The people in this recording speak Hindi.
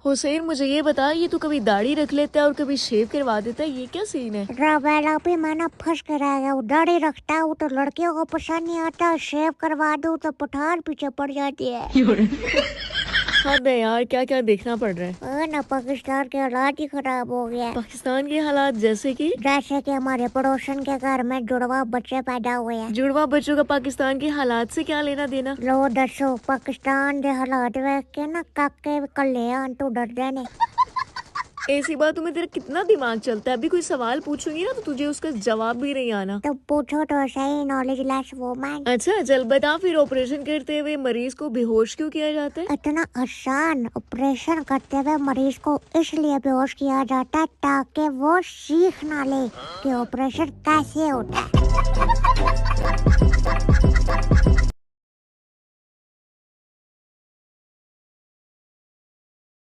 हुसैन मुझे ये बता, ये तू कभी दाढ़ी रख लेता है और कभी शेव करवा देता है, ये क्या सीन है? रवेला भी मैंने फंस कर आ गया। दाढ़ी रखता हूँ तो लड़कियों को पसंद नहीं आता, शेव करवा दूँ तो पठान पीछे पड़ जाती है। हद है यार, क्या क्या देखना पड़ रहा है। ना पाकिस्तान के हालात ही खराब हो गया। पाकिस्तान के हालात जैसे कि हमारे पड़ोसन के घर में जुड़वा बच्चे पैदा हुए हैं। जुड़वा बच्चों का पाकिस्तान के हालात से क्या लेना देना? लो दसो, पाकिस्तान के हालात देख के ना काके कले तू डर देने। ऐसी बातों में तेरा कितना दिमाग चलता है? अभी कोई सवाल पूछूंगी ना तो तुझे उसका जवाब भी नहीं आना। तो पूछो तो सही, नॉलेज लेस वुमन। अच्छा चल बता, फिर ऑपरेशन करते हुए मरीज को बेहोश क्यों किया जाता है? इतना आसान ऑपरेशन करते हुए मरीज को इसलिए बेहोश किया जाता है ताकि वो सीख ना ले कि ऑपरेशन कैसे होता है।